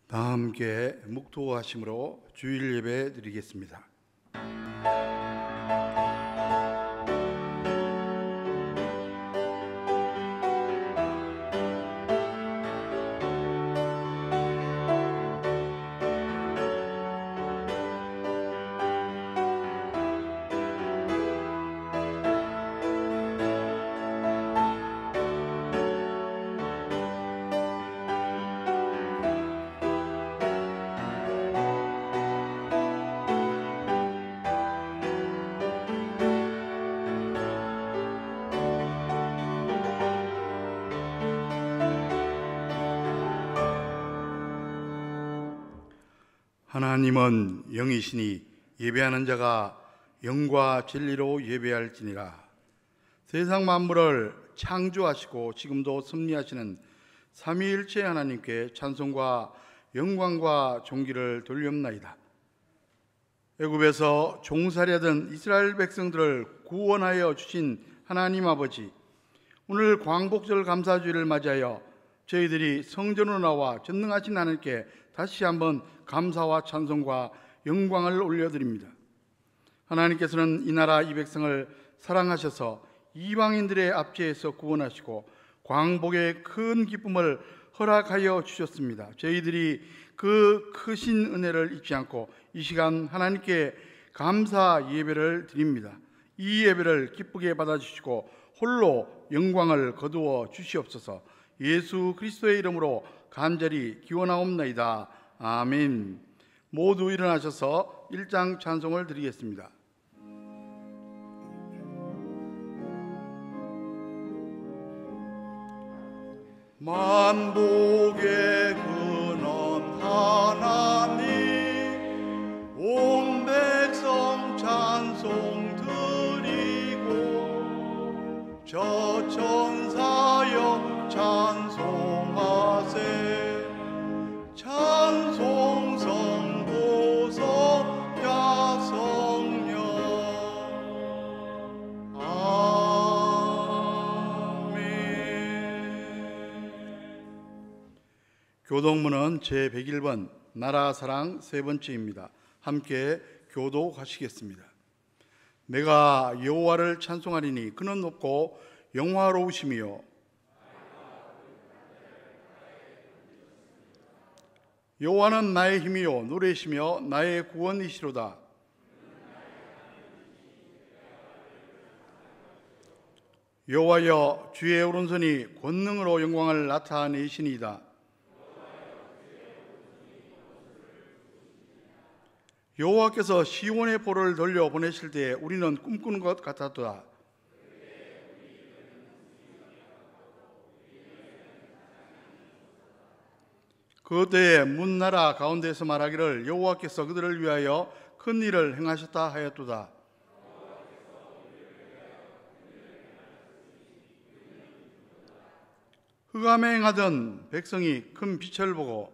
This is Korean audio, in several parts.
다 함께 묵도하심으로 주일 예배 드리겠습니다. 하나님은 영이시니 예배하는 자가 영과 진리로 예배할지니라. 세상 만물을 창조하시고 지금도 섭리하시는 삼위일체 하나님께 찬송과 영광과 존귀를 돌리옵나이다. 애굽에서 종살이하던 이스라엘 백성들을 구원하여 주신 하나님 아버지, 오늘 광복절 감사주일을 맞이하여 저희들이 성전으로 나와 전능하신 하나님께 다시 한번 감사와 찬송과 영광을 올려드립니다. 하나님께서는 이 나라 이 백성을 사랑하셔서 이방인들의 압제에서 구원하시고 광복의 큰 기쁨을 허락하여 주셨습니다. 저희들이 그 크신 은혜를 잊지 않고 이 시간 하나님께 감사 예배를 드립니다. 이 예배를 기쁘게 받아주시고 홀로 영광을 거두어 주시옵소서. 예수 그리스도의 이름으로 간절히 기원하옵나이다. 아멘. 모두 일어나셔서 1장 찬송을 드리겠습니다. 만복의 근원 하나님, 온 백성 찬송 드리고 저 천사여 찬송하세. 찬송 성보섭야 성령. 아멘. 교독문은 제101번 나라사랑 세 번째입니다. 함께 교독하시겠습니다. 내가 여호와를 찬송하리니 그는 높고 영화로우심이요 여호와는 나의 힘이요 노래시며 나의 구원이시로다. 여호와여, 주의 오른손이 권능으로 영광을 나타내시니이다. 여호와께서 시온의 볼을 돌려 보내실 때에 우리는 꿈꾸는 것 같았도다. 그때에 문나라 가운데서 말하기를 여호와께서 그들을 위하여 큰 일을 행하셨다 하였도다. 흑암에 행하던 백성이 큰 빛을 보고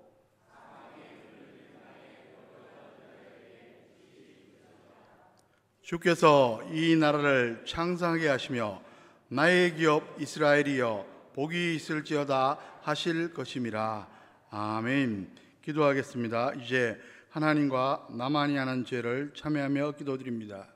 주께서 이 나라를 창성하게 하시며 나의 기업 이스라엘이여 복이 있을지어다 하실 것임이라. 아멘. 기도하겠습니다. 이제 하나님과 나만이 하는 죄를 참회하며 기도드립니다.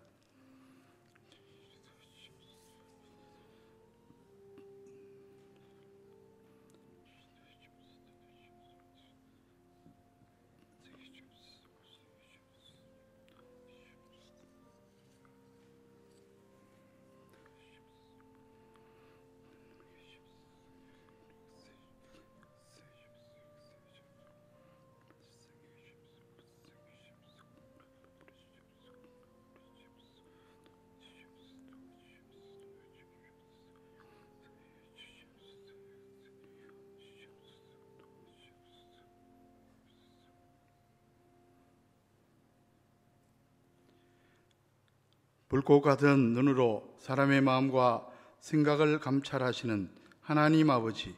불꽃 같은 눈으로 사람의 마음과 생각을 감찰하시는 하나님 아버지,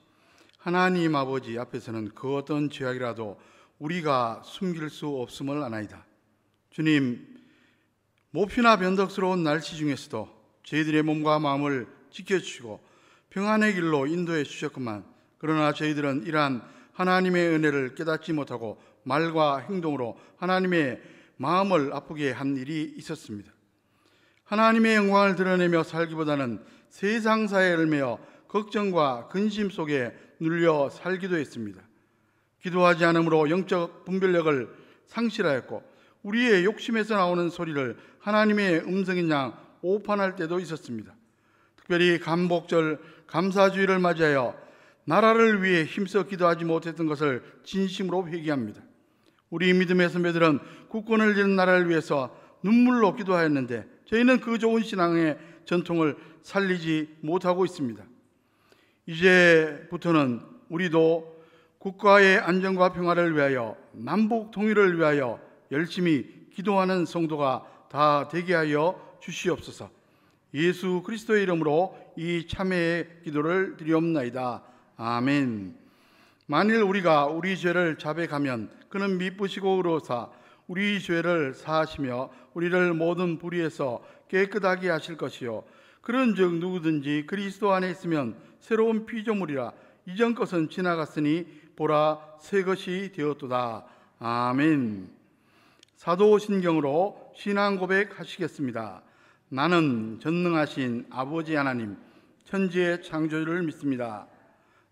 하나님 아버지 앞에서는 그 어떤 죄악이라도 우리가 숨길 수 없음을 아나이다. 주님, 모피나 변덕스러운 날씨 중에서도 저희들의 몸과 마음을 지켜주시고 평안의 길로 인도해 주셨구만. 그러나 저희들은 이러한 하나님의 은혜를 깨닫지 못하고 말과 행동으로 하나님의 마음을 아프게 한 일이 있었습니다. 하나님의 영광을 드러내며 살기보다는 세상사에 얽매여 걱정과 근심 속에 눌려 살기도 했습니다. 기도하지 않으므로 영적 분별력을 상실하였고 우리의 욕심에서 나오는 소리를 하나님의 음성인 양 오판할 때도 있었습니다. 특별히 감복절 감사주의를 맞이하여 나라를 위해 힘써 기도하지 못했던 것을 진심으로 회개합니다. 우리 믿음의 선배들은 국권을 잃은 나라를 위해서 눈물로 기도하였는데 저희는 그 좋은 신앙의 전통을 살리지 못하고 있습니다. 이제부터는 우리도 국가의 안정과 평화를 위하여 남북 통일을 위하여 열심히 기도하는 성도가 다 되게 하여 주시옵소서. 예수 그리스도의 이름으로 이 참회의 기도를 드리옵나이다. 아멘. 만일 우리가 우리 죄를 자백하면 그는 미쁘시고 의로우사 우리 죄를 사하시며 우리를 모든 불의에서 깨끗하게 하실 것이요 그런즉 누구든지 그리스도 안에 있으면 새로운 피조물이라 이전 것은 지나갔으니 보라 새 것이 되었도다. 아멘. 사도신경으로 신앙 고백하시겠습니다. 나는 전능하신 아버지 하나님 천지의 창조주를 믿습니다.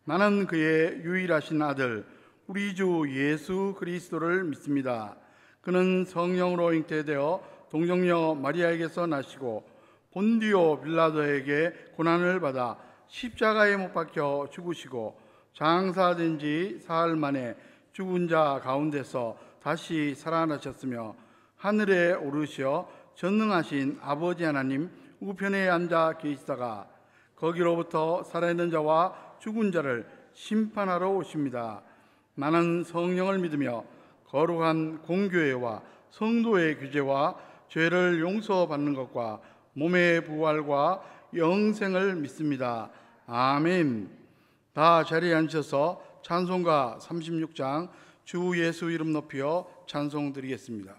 나는 그의 유일하신 아들 우리 주 예수 그리스도를 믿습니다. 그는 성령으로 잉태되어 동정녀 마리아에게서 나시고 본디오 빌라도에게 고난을 받아 십자가에 못 박혀 죽으시고 장사된 지 사흘 만에 죽은 자 가운데서 다시 살아나셨으며 하늘에 오르시어 전능하신 아버지 하나님 우편에 앉아 계시다가 거기로부터 살아있는 자와 죽은 자를 심판하러 오십니다. 나는 성령을 믿으며 거룩한 공교회와 성도의 규제와 죄를 용서받는 것과 몸의 부활과 영생을 믿습니다. 아멘. 다 자리에 앉으셔서 찬송가 36장 주 예수 이름 높여 찬송 드리겠습니다.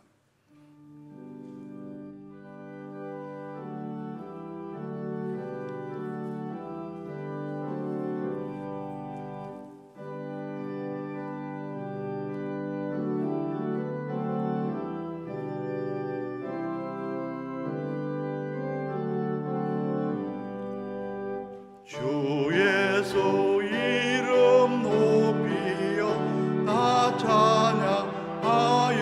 주 예수 이름 높이여 다 찬양하여라.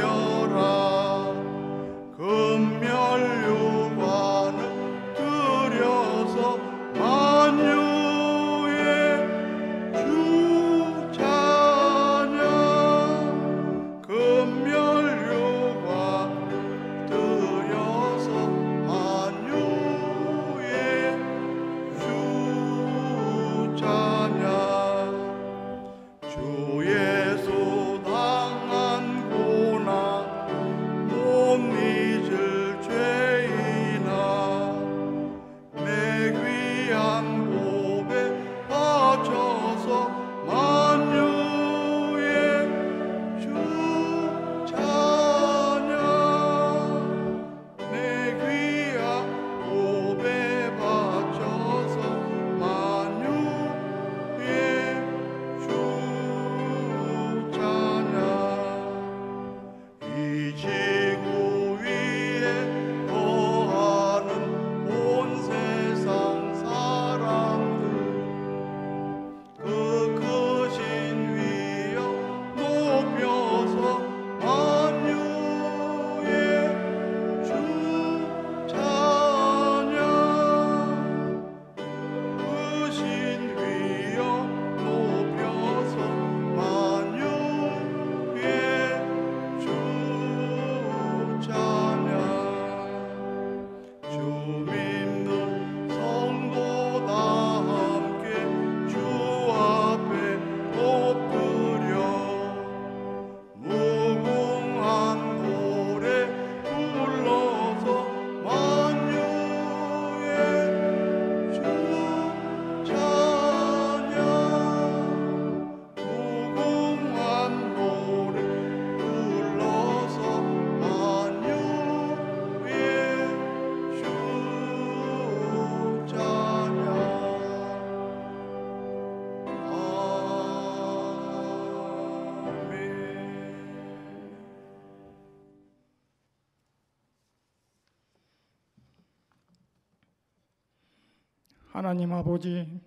하나님 아버지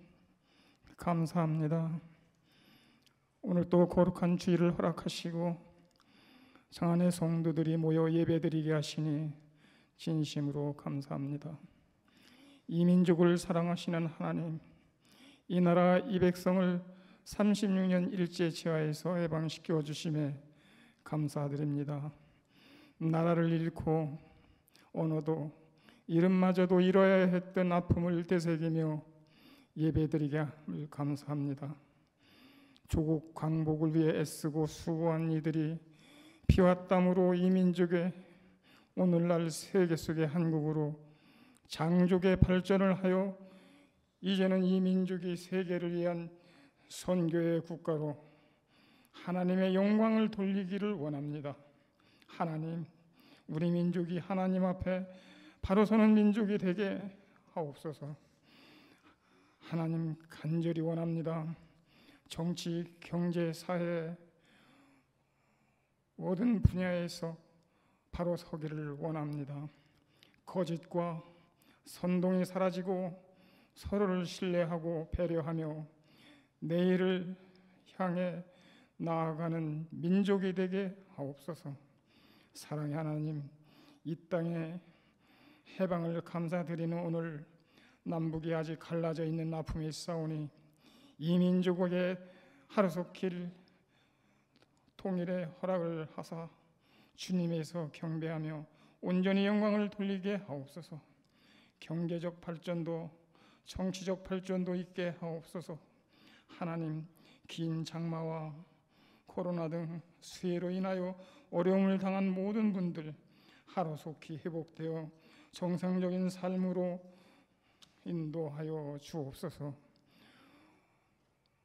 감사합니다. 오늘 또 거룩한 주일을 허락하시고 장안의 성도들이 모여 예배드리게 하시니 진심으로 감사합니다. 이 민족을 사랑하시는 하나님, 이 나라 이 백성을 36년 일제치하에서 해방시켜 주심에 감사드립니다. 나라를 잃고 언어도 이름마저도 잃어야 했던 아픔을 되새기며 예배드리게 함을 감사합니다. 조국 광복을 위해 애쓰고 수고한 이들이 피와 땀으로 이 민족의 오늘날 세계 속의 한국으로 장족의 발전을 하여 이제는 이 민족이 세계를 위한 선교의 국가로 하나님의 영광을 돌리기를 원합니다. 하나님, 우리 민족이 하나님 앞에 바로 서는 민족이 되게 하옵소서. 하나님, 간절히 원합니다. 정치, 경제, 사회 모든 분야에서 바로 서기를 원합니다. 거짓과 선동이 사라지고 서로를 신뢰하고 배려하며 내일을 향해 나아가는 민족이 되게 하옵소서. 사랑의 하나님, 이 땅에 해방을 감사드리는 오늘 남북이 아직 갈라져 있는 아픔이 있사오니 이 민족에게 하루속길 통일의 허락을 하사 주님에서 경배하며 온전히 영광을 돌리게 하옵소서. 경제적 발전도 정치적 발전도 있게 하옵소서. 하나님, 긴 장마와 코로나 등 수해로 인하여 어려움을 당한 모든 분들 하루속히 회복되어 정상적인 삶으로 인도하여 주옵소서.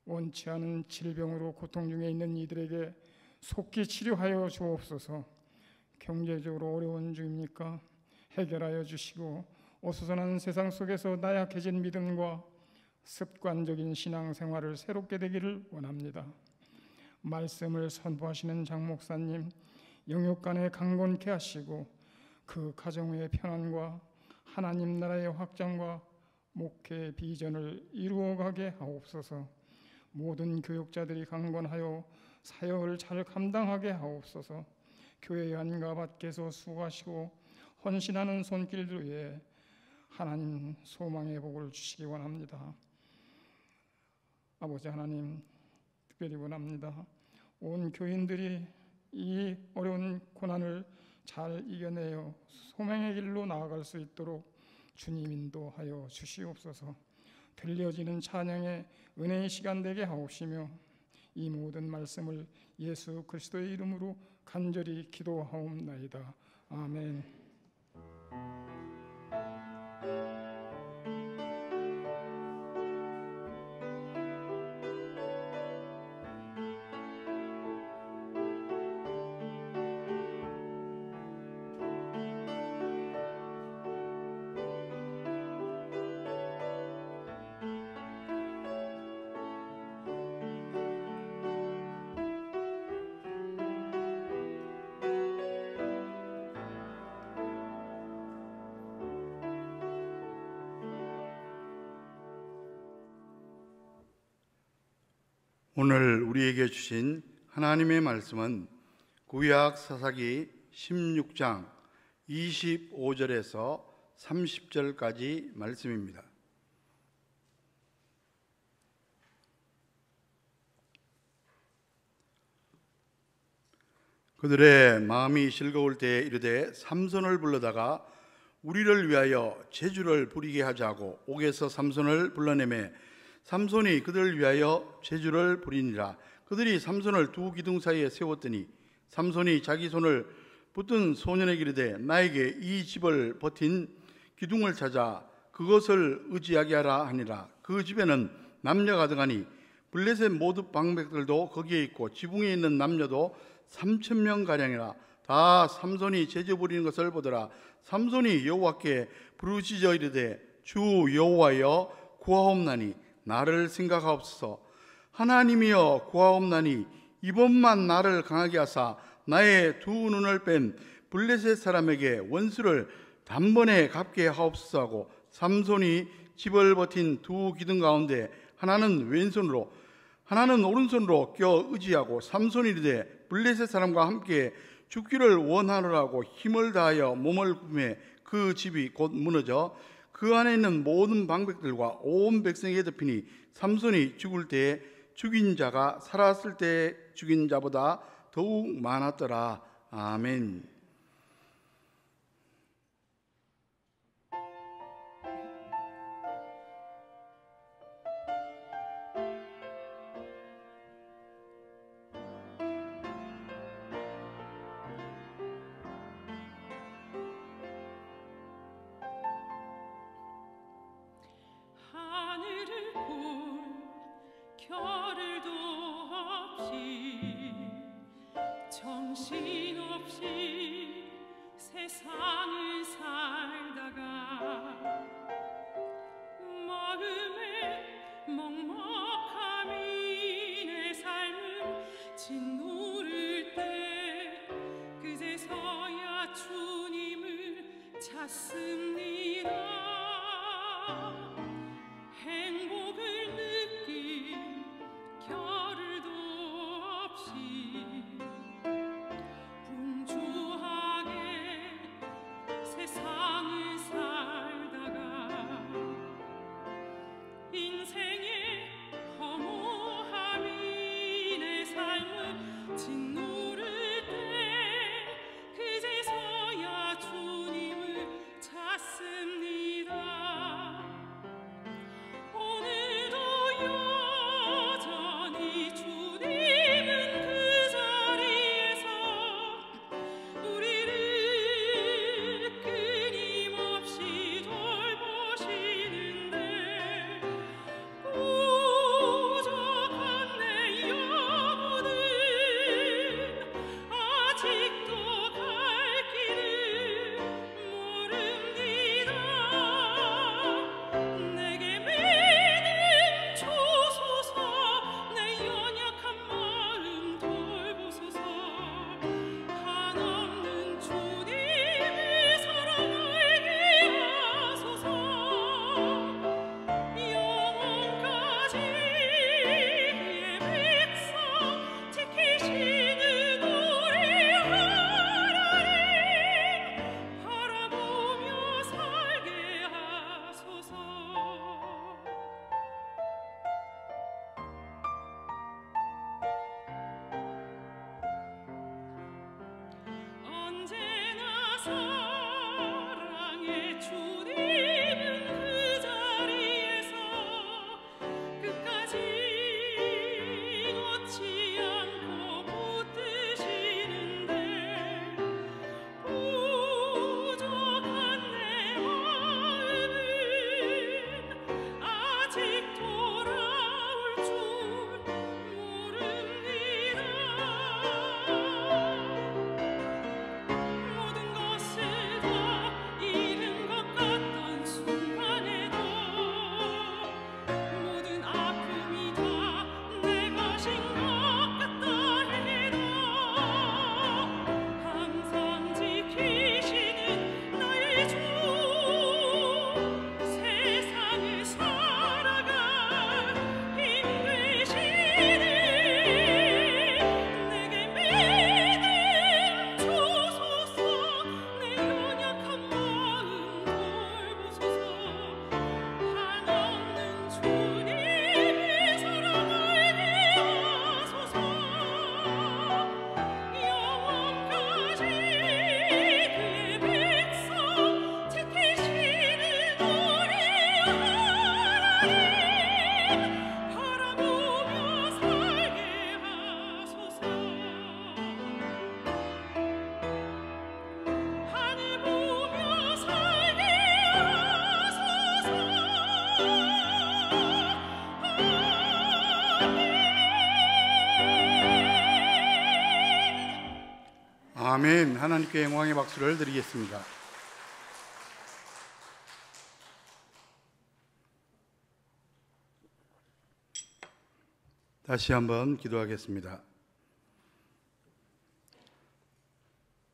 원치 않은 질병으로 고통 중에 있는 이들에게 속히 치료하여 주옵소서. 경제적으로 어려운 중입니까? 해결하여 주시고 어수선한 세상 속에서 나약해진 믿음과 습관적인 신앙생활을 새롭게 되기를 원합니다. 말씀을 선포하시는 장 목사님 영육간에 강건케 하시고 그 가정의 평안과 하나님 나라의 확장과 목회 비전을 이루어가게 하옵소서. 모든 교육자들이 강건하여 사역을 잘 감당하게 하옵소서. 교회 안과 밖에서 수고하시고 헌신하는 손길들 위해 하나님 소망의 복을 주시기 원합니다. 아버지 하나님, 특별히 원합니다. 온 교인들이 이 어려운 고난을 잘 이겨내어 소망의 길로 나아갈 수 있도록 주님 인도하여 주시옵소서. 들려지는 찬양의 은혜의 시간 되게 하옵시며 이 모든 말씀을 예수 그리스도의 이름으로 간절히 기도하옵나이다. 아멘. 오늘 우리에게 주신 하나님의 말씀은 구약 사사기 16장 25절에서 30절까지 말씀입니다. 그들의 마음이 즐거울 때에 이르되 삼손을 불러다가 우리를 위하여 제주를 부리게 하자고 옥에서 삼손을 불러내매 삼손이 그들을 위하여 제주를 부리니라. 그들이 삼손을 두 기둥 사이에 세웠더니 삼손이 자기 손을 붙든 소년에게 이르되 나에게 이 집을 버틴 기둥을 찾아 그것을 의지하게 하라 하니라. 그 집에는 남녀가 가득하니 블레셋 모든 방백들도 거기에 있고 지붕에 있는 남녀도 3,000명가량이라. 다 삼손이 제주 부리는 것을 보더라. 삼손이 여호와께 부르짖어 이르되 주 여호와여 구하옵나니 나를 생각하옵소서. 하나님이여 구하옵나니 이번만 나를 강하게 하사 나의 두 눈을 뺀 블레셋 사람에게 원수를 단번에 갚게 하옵소서 하고 삼손이 집을 버틴 두 기둥 가운데 하나는 왼손으로 하나는 오른손으로 껴 의지하고 삼손이 이르되 블레셋 사람과 함께 죽기를 원하노라고 힘을 다하여 몸을 굽매 그 집이 곧 무너져 그 안에 있는 모든 방백들과 온 백성에게 덮이니 삼손이 죽을 때에 죽인 자가 살았을 때 죽인 자보다 더욱 많았더라. 아멘. 하늘을 볼 겨를도 없이 정신없이 세상을 살다가 마음에 먹먹함이 내 삶을 짓누를 때 그제서야 주님을 찾습니다. 행복을 느낄 겨를도 없이 분주하게 세상을 살다가 인생의 허무함이 내 삶을 짓누를 때 그제서야 주님을 찾습니다. 오늘도 여전히 주님은 그 자리에서 우리를 끊임없이 돌보시는데 부족한 내 영혼은 아직도 갈 길을 모릅니다. 내게 믿음 주소서. 내 연약한 마음 돌보소서. 한없는 주님의 사랑 알게 하소서. 영원까지 그의 백성 지키시는 우리 하나님 바라보며 살게 하소서. 언제나 사랑의 주님은 그 자리에서 끝까지 놓지 않고 붙드시는데 부족한 내 마음은 아직 돌아올 줄 모릅니다. 모든 것을 다 잃은 것 같던 순간에도 모든 아픔이 다 내 것인 것 같다 해도 항상 지키시는 나의 주 세상을 살아갈 힘 되시니 내게 믿음 주소서. 내 연약한 마음 돌보소서. 한없는 주님의 사랑 알게 하소서. 영원까지 그의 백성 지키시는 우리 하나님 바라보며 살게 하소서. 하늘 보며 살게 하소서. 아멘. 하나님께 영광의 박수를 드리겠습니다. 다시 한번 기도하겠습니다.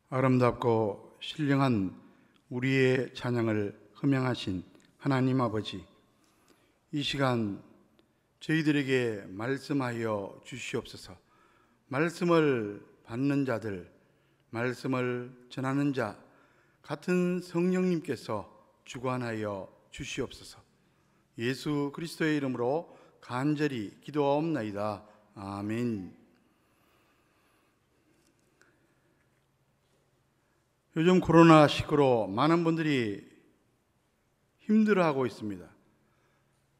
아름답고 신령한 우리의 찬양을 흠양하신 하나님 아버지, 이 시간 저희들에게 말씀하여 주시옵소서. 말씀을 받는 자들, 말씀을 전하는 자 같은 성령님께서 주관하여 주시옵소서. 예수 그리스도의 이름으로 간절히 기도하옵나이다. 아멘. 요즘 코로나19로 많은 분들이 힘들어하고 있습니다.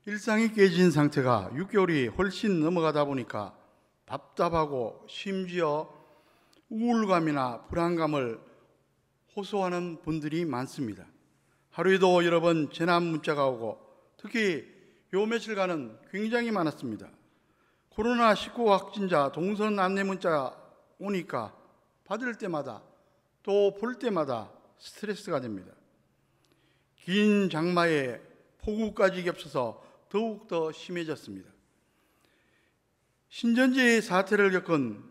일상이 깨진 상태가 6개월이 훨씬 넘어가다 보니까 답답하고 심지어 우울감이나 불안감을 호소하는 분들이 많습니다. 하루에도 여러 번 재난 문자가 오고 특히 요 며칠간은 굉장히 많았습니다. 코로나19 확진자 동선 안내 문자 오니까 받을 때마다 또 볼 때마다 스트레스가 됩니다. 긴 장마에 폭우까지 겹쳐서 더욱더 심해졌습니다. 신천지 사태를 겪은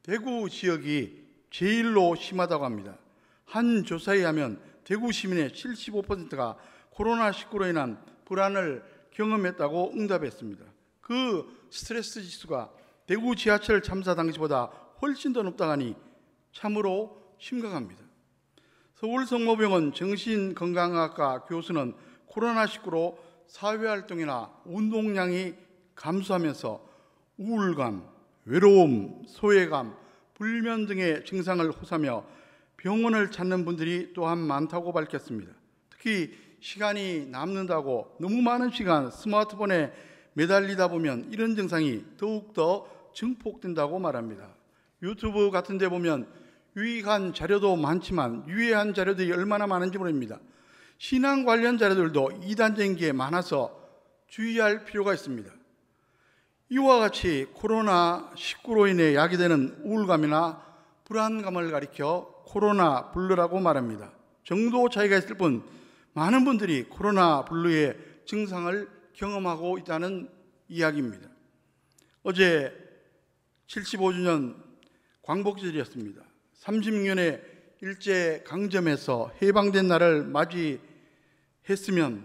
대구 지역이 제일로 심하다고 합니다. 한 조사에 하면 대구 시민의 75%가 코로나19로 인한 불안을 경험했다고 응답했습니다. 그 스트레스 지수가 대구 지하철 참사 당시보다 훨씬 더 높다고 하니 참으로 심각합니다. 서울 성모병원 정신건강학과 교수는 코로나19로 사회활동이나 운동량이 감소하면서 우울감, 외로움, 소외감, 불면 등의 증상을 호소하며 병원을 찾는 분들이 또한 많다고 밝혔습니다. 특히 시간이 남는다고 너무 많은 시간 스마트폰에 매달리다 보면 이런 증상이 더욱더 증폭된다고 말합니다. 유튜브 같은 데 보면 유익한 자료도 많지만 유해한 자료들이 얼마나 많은지 모릅니다. 신앙 관련 자료들도 이단적인 게 많아서 주의할 필요가 있습니다. 이와 같이 코로나19로 인해 야기되는 우울감이나 불안감을 가리켜 코로나 블루라고 말합니다. 정도 차이가 있을 뿐 많은 분들이 코로나 블루의 증상을 경험하고 있다는 이야기입니다. 어제 75주년 광복절이었습니다. 30년의 일제강점에서 해방된 날을 맞이했으면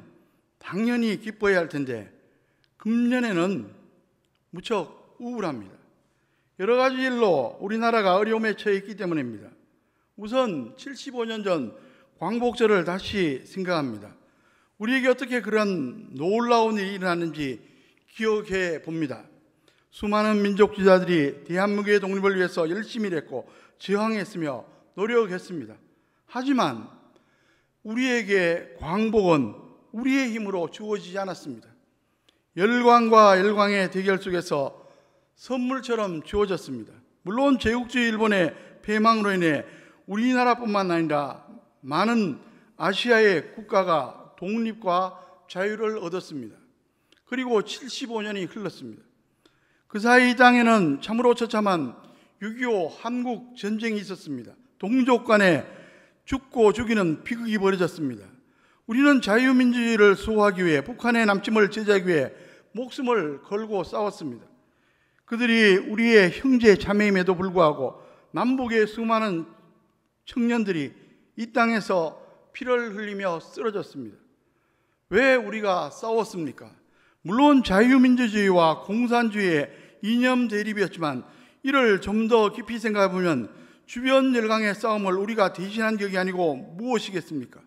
당연히 기뻐해야 할 텐데 금년에는 무척 우울합니다. 여러 가지 일로 우리나라가 어려움에 처해 있기 때문입니다. 우선 75년 전 광복절을 다시 생각합니다. 우리에게 어떻게 그런 놀라운 일이 일어났는지 기억해 봅니다. 수많은 민족주의자들이 대한민국의 독립을 위해서 열심히 일했고 저항했으며 노력했습니다. 하지만 우리에게 광복은 우리의 힘으로 주어지지 않았습니다. 열광과 열광의 대결 속에서 선물처럼 주어졌습니다. 물론 제국주의 일본의 패망으로 인해 우리나라뿐만 아니라 많은 아시아의 국가가 독립과 자유를 얻었습니다. 그리고 75년이 흘렀습니다. 그 사이 이 땅에는 참으로 처참한 6.25 한국 전쟁이 있었습니다. 동족 간에 죽고 죽이는 비극이 벌어졌습니다. 우리는 자유민주주의를 수호하기 위해 북한의 남침을 제지하기 위해 목숨을 걸고 싸웠습니다. 그들이 우리의 형제 자매임에도 불구하고 남북의 수많은 청년들이 이 땅에서 피를 흘리며 쓰러졌습니다. 왜 우리가 싸웠습니까? 물론 자유민주주의와 공산주의의 이념 대립이었지만 이를 좀 더 깊이 생각해 보면 주변 열강의 싸움을 우리가 대신한 격이 아니고 무엇이겠습니까?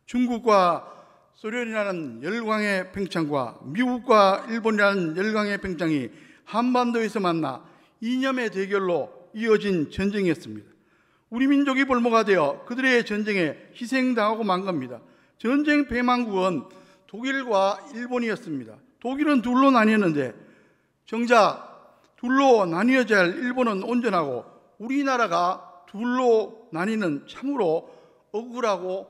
중국과 소련이라는 열강의 팽창과 미국과 일본이라는 열강의 팽창이 한반도에서 만나 이념의 대결로 이어진 전쟁이었습니다. 우리 민족이 볼모가 되어 그들의 전쟁에 희생당하고 만 겁니다. 전쟁 패망국은 독일과 일본이었습니다. 독일은 둘로 나뉘었는데 정작 둘로 나뉘어져야 할 일본은 온전하고 우리나라가 둘로 나뉘는 참으로 억울하고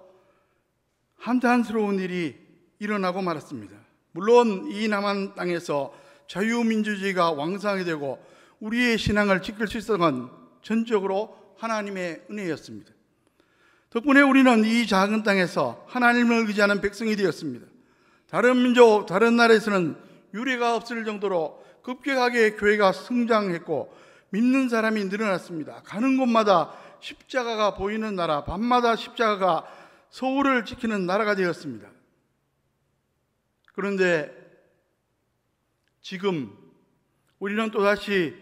한탄스러운 일이 일어나고 말았습니다. 물론 이 남한 땅에서 자유민주주의가 왕성하게 되고 우리의 신앙을 지킬 수 있었던 건 전적으로 하나님의 은혜였습니다. 덕분에 우리는 이 작은 땅에서 하나님을 의지하는 백성이 되었습니다. 다른 민족, 다른 나라에서는 유례가 없을 정도로 급격하게 교회가 성장했고 믿는 사람이 늘어났습니다. 가는 곳마다 십자가가 보이는 나라, 밤마다 십자가가 서울을 지키는 나라가 되었습니다. 그런데 지금 우리는 또다시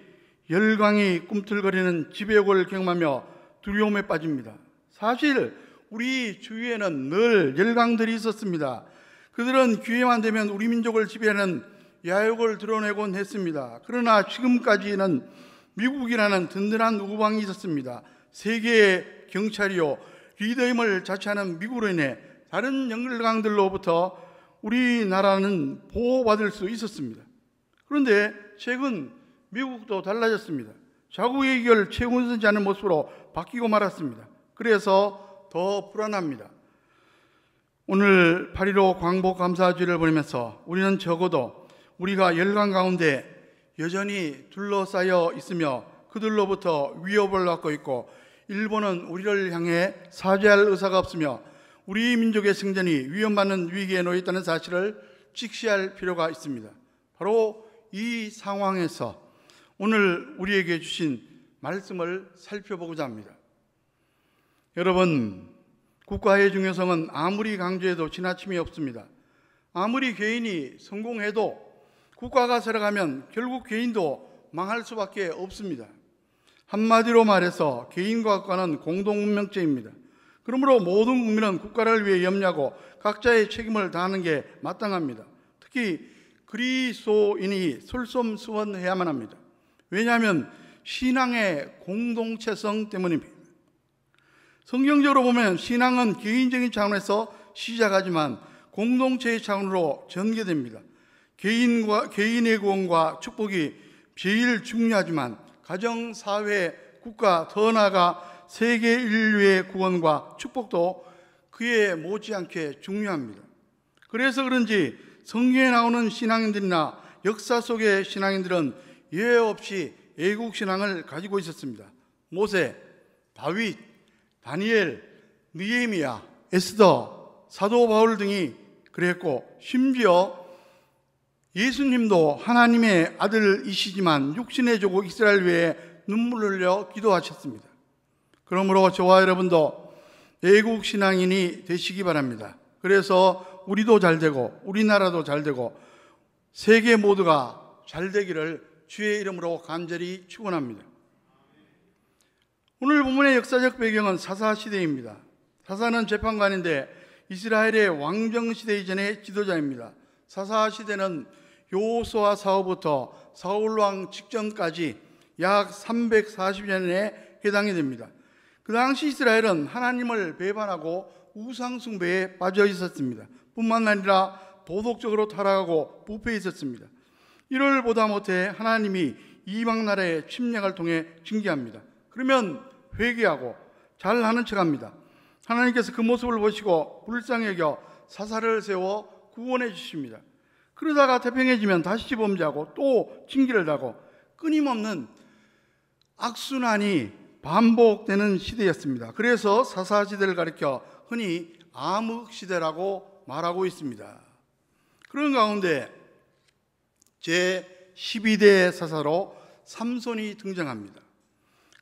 열강이 꿈틀거리는 지배욕을 경험하며 두려움에 빠집니다. 사실 우리 주위에는 늘 열강들이 있었습니다. 그들은 기회만 되면 우리 민족을 지배하는 야욕을 드러내곤 했습니다. 그러나 지금까지는 미국이라는 든든한 우방이 있었습니다. 세계의 경찰이요 리더임을 자처하는 미국으로 인해 다른 열강들로부터 우리나라는 보호받을 수 있었습니다. 그런데 최근 미국도 달라졌습니다. 자국 해결 최우선시하는 모습으로 바뀌고 말았습니다. 그래서 더 불안합니다. 오늘 8.15 광복감사주의를 보내면서 우리는 적어도 우리가 열강 가운데 여전히 둘러싸여 있으며 그들로부터 위협을 받고 있고 일본은 우리를 향해 사죄할 의사가 없으며 우리 민족의 생존이 위험받는 위기에 놓여 있다는 사실을 직시할 필요가 있습니다. 바로 이 상황에서 오늘 우리에게 주신 말씀을 살펴보고자 합니다. 여러분, 국가의 중요성은 아무리 강조해도 지나침이 없습니다. 아무리 개인이 성공해도 국가가 살아가면 결국 개인도 망할 수밖에 없습니다. 한마디로 말해서 개인과 국가는 공동운명체입니다. 그러므로 모든 국민은 국가를 위해 염려하고 각자의 책임을 다하는 게 마땅합니다. 특히 그리스도인이 솔선수원해야만 합니다. 왜냐하면 신앙의 공동체성 때문입니다. 성경적으로 보면 신앙은 개인적인 차원에서 시작하지만 공동체의 차원으로 전개됩니다. 개인의 구원과 축복이 제일 중요하지만 가정, 사회, 국가, 더 나아가 세계 인류의 구원과 축복도 그에 못지않게 중요합니다. 그래서 그런지 성경에 나오는 신앙인들이나 역사 속의 신앙인들은 예외 없이 애국신앙을 가지고 있었습니다. 모세, 다윗, 다니엘, 느헤미야, 에스더, 사도 바울 등이 그랬고 심지어 예수님도 하나님의 아들이시지만 육신의 조국 이스라엘 위해 눈물을 흘려 기도하셨습니다. 그러므로 저와 여러분도 애국신앙인이 되시기 바랍니다. 그래서 우리도 잘되고 우리나라도 잘되고 세계 모두가 잘되기를 주의 이름으로 간절히 축원합니다. 오늘 본문의 역사적 배경은 사사시대입니다. 사사는 재판관인데 이스라엘의 왕정시대 이전의 지도자입니다. 사사시대는 여호수아 사후부터 사울왕 직전까지 약 340년에 해당이 됩니다. 그 당시 이스라엘은 하나님을 배반하고 우상숭배에 빠져 있었습니다. 뿐만 아니라 도덕적으로 타락하고 부패해 있었습니다. 이를 보다 못해 하나님이 이방 나라의 침략을 통해 징계합니다. 그러면 회개하고 잘하는 척합니다. 하나님께서 그 모습을 보시고 불쌍히 여겨 사사를 세워 구원해 주십니다. 그러다가 태평해지면 다시 범죄하고 또 징계를 당하고 끊임없는 악순환이 반복되는 시대였습니다. 그래서 사사시대를 가리켜 흔히 암흑시대라고 말하고 있습니다. 그런 가운데 제12대 사사로 삼손이 등장합니다.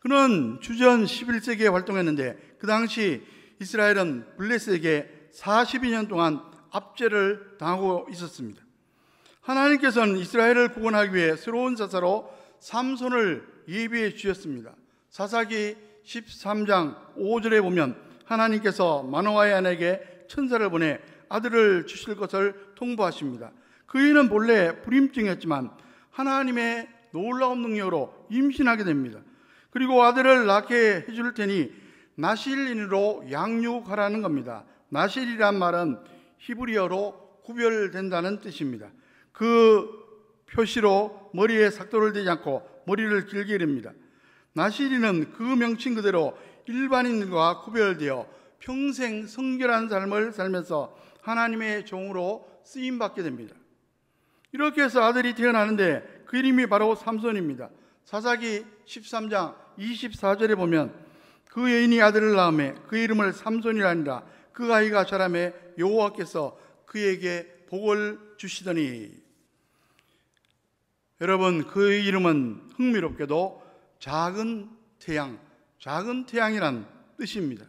그는 주전 11세기에 활동했는데 그 당시 이스라엘은 블레셋에게 42년 동안 압제를 당하고 있었습니다. 하나님께서는 이스라엘을 구원하기 위해 새로운 사사로 삼손을 예비해 주셨습니다. 사사기 13장 5절에 보면 하나님께서 마노아의 아내에게 천사를 보내 아들을 주실 것을 통보하십니다. 그이는 본래 불임증이었지만 하나님의 놀라운 능력으로 임신하게 됩니다. 그리고 아들을 낳게 해줄 테니 나실인으로 양육하라는 겁니다. 나실이란 말은 히브리어로 구별된다는 뜻입니다. 그 표시로 머리에 삭도를 대지 않고 머리를 길게 기릅니다. 나실인은 그 명칭 그대로 일반인과 구별되어 평생 성결한 삶을 살면서 하나님의 종으로 쓰임받게 됩니다. 이렇게 해서 아들이 태어나는데 그 이름이 바로 삼손입니다. 사사기 13장 24절에 보면 그 여인이 아들을 낳음에 그 이름을 삼손이라 하니라. 그 아이가 자라매 여호와께서 그에게 복을 주시더니. 여러분, 그 이름은 흥미롭게도 작은 태양이란 뜻입니다.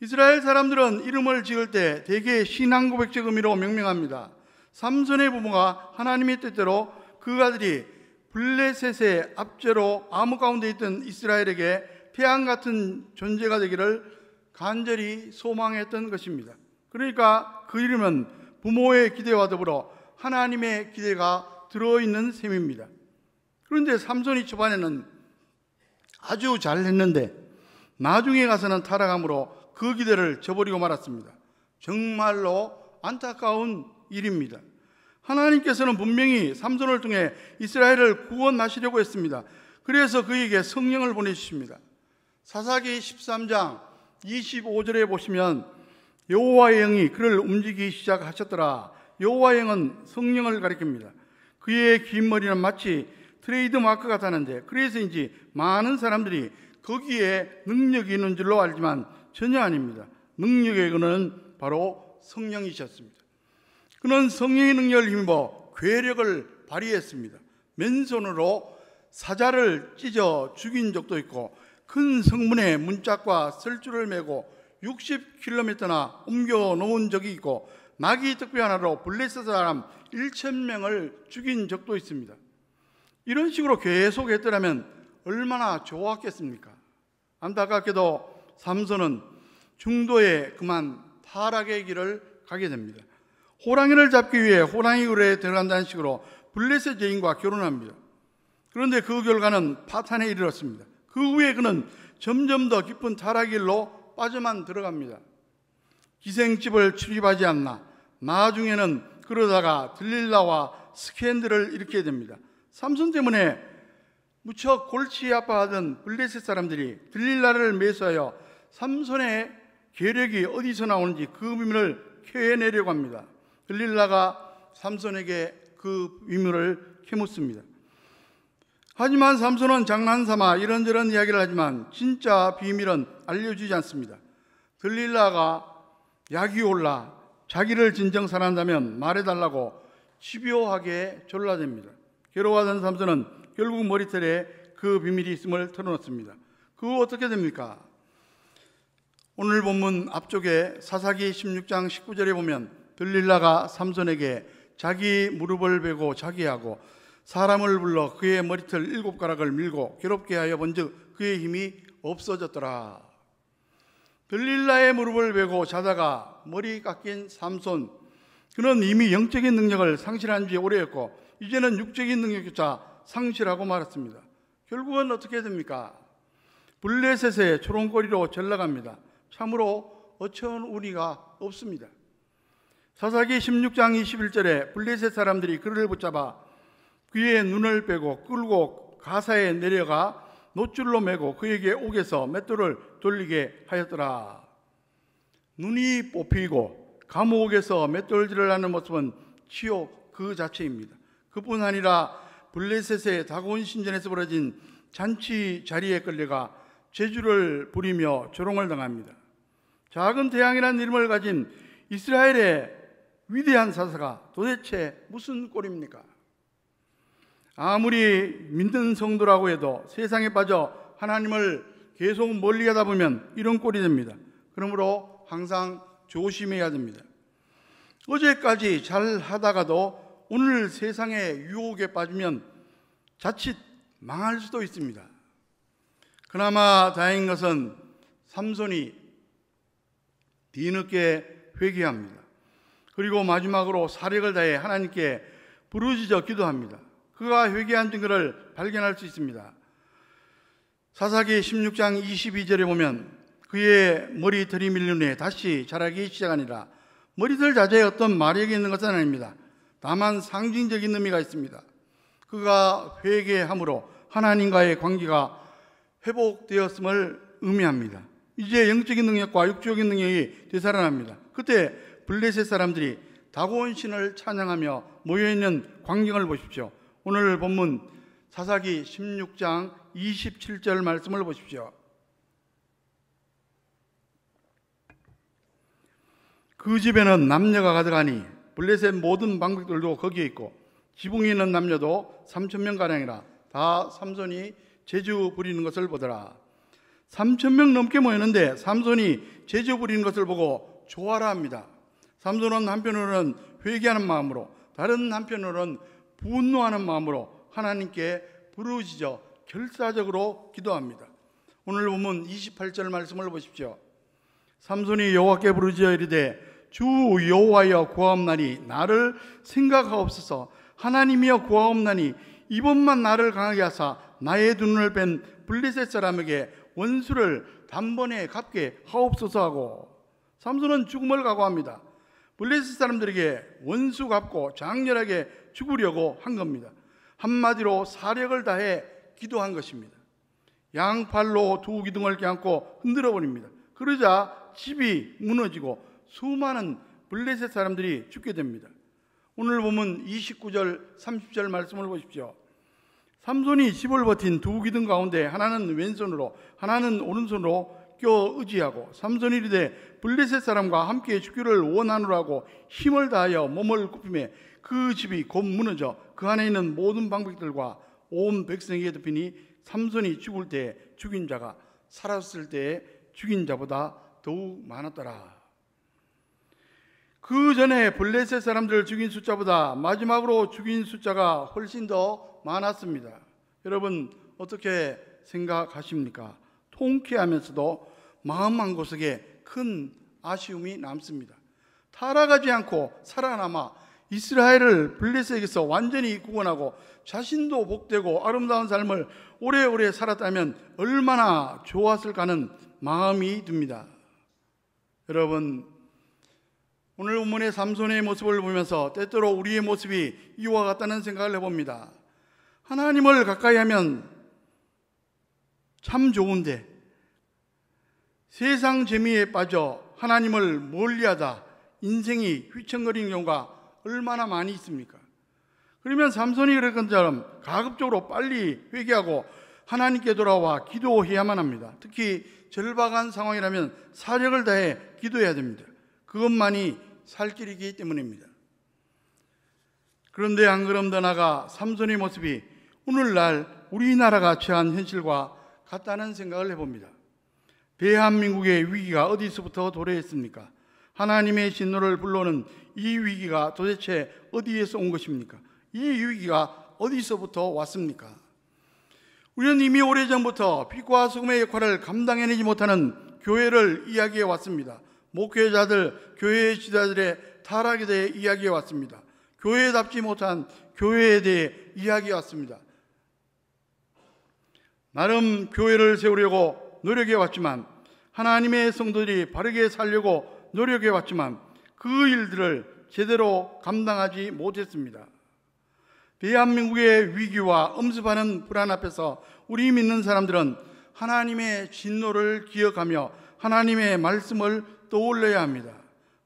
이스라엘 사람들은 이름을 지을 때 대개 신앙 고백적 의미로 명명합니다. 삼손의 부모가 하나님의 뜻대로 그가들이 블레셋의 압제로 암흑 가운데 있던 이스라엘에게 태양 같은 존재가 되기를 간절히 소망했던 것입니다. 그러니까 그 이름은 부모의 기대와 더불어 하나님의 기대가 들어있는 셈입니다. 그런데 삼손이 초반에는 아주 잘했는데 나중에 가서는 타락함으로 그 기대를 저버리고 말았습니다. 정말로 안타까운 일입니다. 하나님께서는 분명히 삼손을 통해 이스라엘을 구원하시려고 했습니다. 그래서 그에게 성령을 보내주십니다. 사사기 13장 25절에 보시면 여호와의 영이 그를 움직이기 시작하셨더라. 여호와의 영은 성령을 가리킵니다. 그의 긴 머리는 마치 트레이드 마크 같았는데 그래서인지 많은 사람들이 거기에 능력이 있는 줄로 알지만 전혀 아닙니다. 능력의 근원은 바로 성령이셨습니다. 그는 성령의 능력을 힘입어 괴력을 발휘했습니다. 맨손으로 사자를 찢어 죽인 적도 있고 큰 성문에 문짝과 설주를 메고 60km나 옮겨 놓은 적이 있고 나귀 턱뼈 하나로 블레셋 사람 1,000명을 죽인 적도 있습니다. 이런 식으로 계속 했더라면 얼마나 좋았겠습니까? 안타깝게도 삼손은 중도에 그만 타락의 길을 가게 됩니다. 호랑이를 잡기 위해 호랑이 굴에 들어간다는 식으로 블레셋 여인과 결혼합니다. 그런데 그 결과는 파탄에 이르렀습니다. 그 후에 그는 점점 더 깊은 타락길로 빠져만 들어갑니다. 기생집을 출입하지 않나 나중에는 그러다가 들릴라와 스캔들을 일으키게 됩니다. 삼손 때문에 무척 골치 아파하던 블레셋 사람들이 들릴라를 매수하여 삼손의 계력이 어디서 나오는지 그 비밀을 캐내려고 합니다. 들릴라가 삼손에게 그 비밀을 캐묻습니다. 하지만 삼손은 장난삼아 이런저런 이야기를 하지만 진짜 비밀은 알려주지 않습니다. 들릴라가 약이 올라 자기를 진정 사랑한다면 말해달라고 집요하게 졸라댑니다. 괴로워하던 삼손은 결국 머리털에 그 비밀이 있음을 털어놓습니다. 그거 어떻게 됩니까? 오늘 본문 앞쪽에 사사기 16장 19절에 보면 들릴라가 삼손에게 자기 무릎을 베고 자기하고 사람을 불러 그의 머리털 7가락을 밀고 괴롭게 하여 본즉 그의 힘이 없어졌더라. 들릴라의 무릎을 베고 자다가 머리 깎인 삼손, 그는 이미 영적인 능력을 상실한 지 오래였고 이제는 육적인 능력조차 상실하고 말았습니다. 결국은 어떻게 됩니까? 블레셋의 초롱거리로 전락합니다. 참으로 어처운 우리가 없습니다. 사사기 16장 21절에 블레셋 사람들이 그를 붙잡아 그의 눈을 빼고 끌고 가사에 내려가 노줄로 매고 그에게 옥에서 맷돌을 돌리게 하였더라. 눈이 뽑히고 감옥에서 맷돌질을 하는 모습은 치욕 그 자체입니다. 그뿐 아니라 블레셋의 다곤 신전에서 벌어진 잔치 자리에 끌려가 제주를 부리며 조롱을 당합니다. 작은 태양이라는 이름을 가진 이스라엘의 위대한 사사가 도대체 무슨 꼴입니까? 아무리 믿는 성도라고 해도 세상에 빠져 하나님을 계속 멀리하다 보면 이런 꼴이 됩니다. 그러므로 항상 조심해야 됩니다. 어제까지 잘 하다가도 오늘 세상의 유혹에 빠지면 자칫 망할 수도 있습니다. 그나마 다행인 것은 삼손이 뒤늦게 회개합니다. 그리고 마지막으로 사력을 다해 하나님께 부르짖어 기도합니다. 그가 회개한 증거를 발견할 수 있습니다. 사사기 16장 22절에 보면 그의 머리털이 밀린 후에 다시 자라기 시작하니라. 머리털 자체에 어떤 마력이 있는 것은 아닙니다. 다만 상징적인 의미가 있습니다. 그가 회개함으로 하나님과의 관계가 회복되었음을 의미합니다. 이제 영적인 능력과 육적인 능력이 되살아납니다. 그때 블레셋 사람들이 다곤 신을 찬양하며 모여있는 광경을 보십시오. 오늘 본문 사사기 16장 27절 말씀을 보십시오. 그 집에는 남녀가 가득하니 블레셋 모든 방백들도 거기에 있고 지붕에 있는 남녀도 3,000명가량이라 다 삼손이 제주 부리는 것을 보더라. 3,000명 넘게 모였는데 삼손이 제주 부리는 것을 보고 좋아라 합니다. 삼손은 한편으로는 회개하는 마음으로, 다른 한편으로는 분노하는 마음으로 하나님께 부르짖어 결사적으로 기도합니다. 오늘 본문 28절 말씀을 보십시오. 삼손이 여호와께 부르짖어 이르되 주 여호와여 구하옵나니 나를 생각하옵소서. 하나님이여 구하옵나니 이번만 나를 강하게 하사 나의 두 눈을 뺀 블레셋 사람에게 원수를 단번에 갚게 하옵소서 하고, 삼손은 죽음을 각오합니다. 블레셋 사람들에게 원수 갚고 장렬하게 죽으려고 한 겁니다. 한마디로 사력을 다해 기도한 것입니다. 양팔로 두 기둥을 껴안고 흔들어 버립니다. 그러자 집이 무너지고 수많은 블레셋 사람들이 죽게 됩니다. 오늘 보면 29절 30절 말씀을 보십시오. 삼손이 집을 버틴 두 기둥 가운데 하나는 왼손으로 하나는 오른손으로 껴 의지하고, 삼손이 이르되 블레셋 사람과 함께 죽기를 원하노라고 힘을 다하여 몸을 굽히매 그 집이 곧 무너져 그 안에 있는 모든 방백들과 온 백성에게 덮이니 삼손이 죽을 때 죽인 자가 살았을 때 죽인 자보다 더욱 많았더라. 그 전에 블레셋 사람들을 죽인 숫자보다 마지막으로 죽인 숫자가 훨씬 더 많았습니다. 여러분 어떻게 생각하십니까? 통쾌하면서도 마음 한구석에 큰 아쉬움이 남습니다. 타락하지 않고 살아남아 이스라엘을 블레셋에게서 완전히 구원하고 자신도 복되고 아름다운 삶을 오래오래 살았다면 얼마나 좋았을까는 마음이 듭니다. 여러분, 오늘 본문의 삼손의 모습을 보면서 때때로 우리의 모습이 이와 같다는 생각을 해봅니다. 하나님을 가까이 하면 참 좋은데 세상 재미에 빠져 하나님을 멀리하다 인생이 휘청거리는 경우가 얼마나 많이 있습니까? 그러면 삼손이 그랬던 것처럼 가급적으로 빨리 회개하고 하나님께 돌아와 기도해야만 합니다. 특히 절박한 상황이라면 사력을 다해 기도해야 됩니다. 그것만이 살 길이기 때문입니다. 그런데 한 걸음 더 나아가 삼손의 모습이 오늘날 우리나라가 처한 현실과 같다는 생각을 해봅니다. 대한민국의 위기가 어디서부터 도래했습니까? 하나님의 진노를 불러오는 이 위기가 도대체 어디에서 온 것입니까? 이 위기가 어디서부터 왔습니까? 우리는 이미 오래전부터 빛과 소금의 역할을 감당해내지 못하는 교회를 이야기해 왔습니다. 목회자들, 교회의 지도자들의 타락에 대해 이야기해 왔습니다. 교회답지 못한 교회에 대해 이야기해 왔습니다. 나름 교회를 세우려고 노력해 왔지만, 하나님의 성도들이 바르게 살려고 노력해 왔지만 그 일들을 제대로 감당하지 못했습니다. 대한민국의 위기와 엄습하는 불안 앞에서 우리 믿는 사람들은 하나님의 진노를 기억하며 하나님의 말씀을 떠올려야 합니다.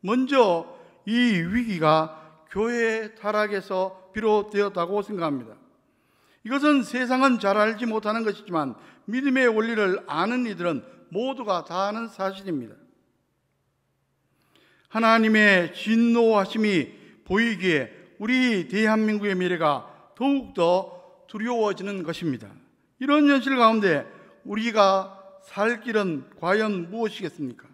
먼저 이 위기가 교회의 타락에서 비롯되었다고 생각합니다. 이것은 세상은 잘 알지 못하는 것이지만 믿음의 원리를 아는 이들은 모두가 다 아는 사실입니다. 하나님의 진노하심이 보이기에 우리 대한민국의 미래가 더욱더 두려워지는 것입니다. 이런 현실 가운데 우리가 살 길은 과연 무엇이겠습니까?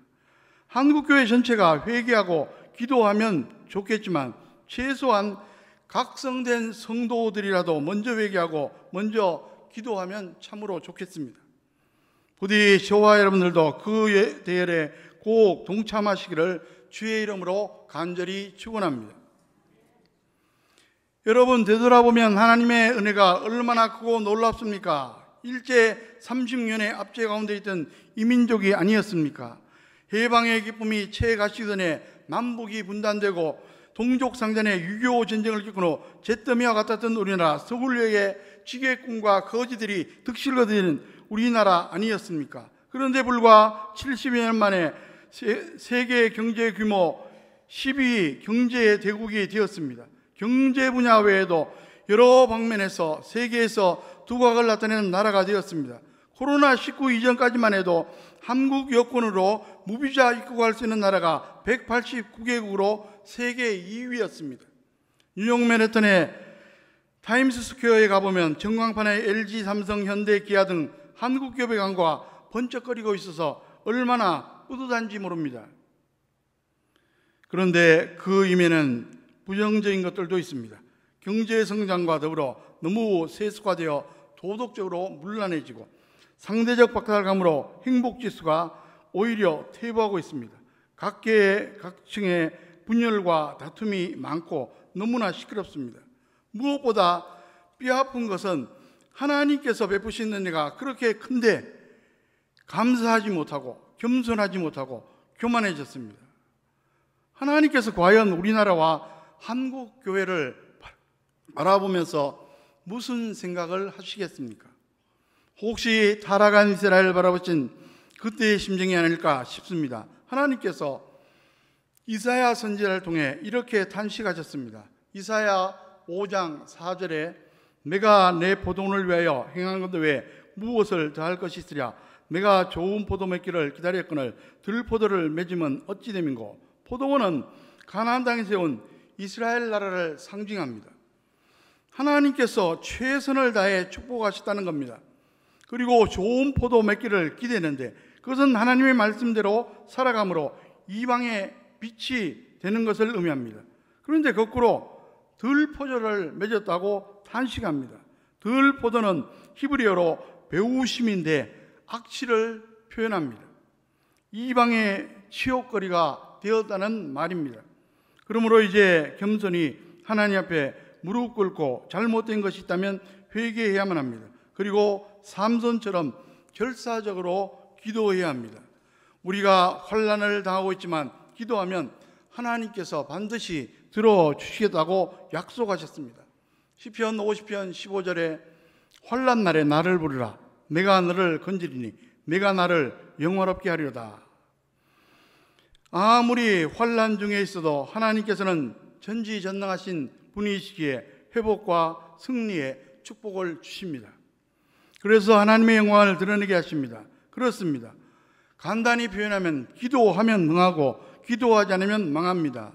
한국교회 전체가 회개하고 기도하면 좋겠지만 최소한 각성된 성도들이라도 먼저 회개하고 먼저 기도하면 참으로 좋겠습니다. 부디 저와 여러분들도 그 대열에 꼭 동참하시기를 주의 이름으로 간절히 축원합니다. 여러분, 되돌아보면 하나님의 은혜가 얼마나 크고 놀랍습니까? 일제 30년의 압제 가운데 있던 이민족이 아니었습니까? 해방의 기쁨이 채 가시기 전에 남북이 분단되고 동족상잔의 6.25 전쟁을 겪은 후 잿더미와 같았던 우리나라, 서울역의 지게꾼과 거지들이 득실을 거두는 우리나라 아니었습니까? 그런데 불과 70여 년 만에 세계 경제 규모 10위 경제 대국이 되었습니다. 경제 분야 외에도 여러 방면에서 세계에서 두각을 나타내는 나라가 되었습니다. 코로나19 이전까지만 해도 한국 여권으로 무비자 입국할 수 있는 나라가 189개국으로 세계 2위였습니다. 뉴욕 맨해튼의 타임스 스퀘어에 가보면 전광판에 LG, 삼성, 현대, 기아 등 한국 기업의 광고가 번쩍거리고 있어서 얼마나 뿌듯한지 모릅니다. 그런데 그 이면에는 부정적인 것들도 있습니다. 경제 성장과 더불어 너무 세속화되어 도덕적으로 문란해지고 상대적 박탈감으로 행복지수가 오히려 퇴보하고 있습니다. 각계각층의 분열과 다툼이 많고 너무나 시끄럽습니다. 무엇보다 뼈아픈 것은 하나님께서 베푸신 은혜가 그렇게 큰데 감사하지 못하고 겸손하지 못하고 교만해졌습니다. 하나님께서 과연 우리나라와 한국 교회를 바라보면서 무슨 생각을 하시겠습니까? 혹시 타락한 이스라엘을 바라보신 그때의 심정이 아닐까 싶습니다. 하나님께서 이사야 선지자를 통해 이렇게 탄식하셨습니다. 이사야 5장 4절에 내가 내 포도원을 위하여 행한 것 외에 무엇을 더할 것이 있으랴. 내가 좋은 포도 맺기를 기다렸거늘 들포도를 맺으면 어찌 됨인고. 포도원은 가나안 땅에 세운 이스라엘 나라를 상징합니다. 하나님께서 최선을 다해 축복하셨다는 겁니다. 그리고 좋은 포도 맺기를 기대했는데 그것은 하나님의 말씀대로 살아감으로 이방의 빛이 되는 것을 의미합니다. 그런데 거꾸로 들포도를 맺었다고 탄식합니다. 들포도는 히브리어로 배우심인데 악취를 표현합니다. 이방의 치욕거리가 되었다는 말입니다. 그러므로 이제 겸손히 하나님 앞에 무릎 꿇고 잘못된 것이 있다면 회개해야만 합니다. 그리고 삼손처럼 결사적으로 기도해야 합니다. 우리가 환난을 당하고 있지만 기도하면 하나님께서 반드시 들어주시겠다고 약속하셨습니다. 시편 50편 15절에 환난 날에 나를 부르라. 내가 너를 건지리니 내가 나를 영화롭게 하리로다. 아무리 환난 중에 있어도 하나님께서는 전지전능하신 분이시기에 회복과 승리의 축복을 주십니다. 그래서 하나님의 영광을 드러내게 하십니다. 그렇습니다. 간단히 표현하면 기도하면 능하고 기도하지 않으면 망합니다.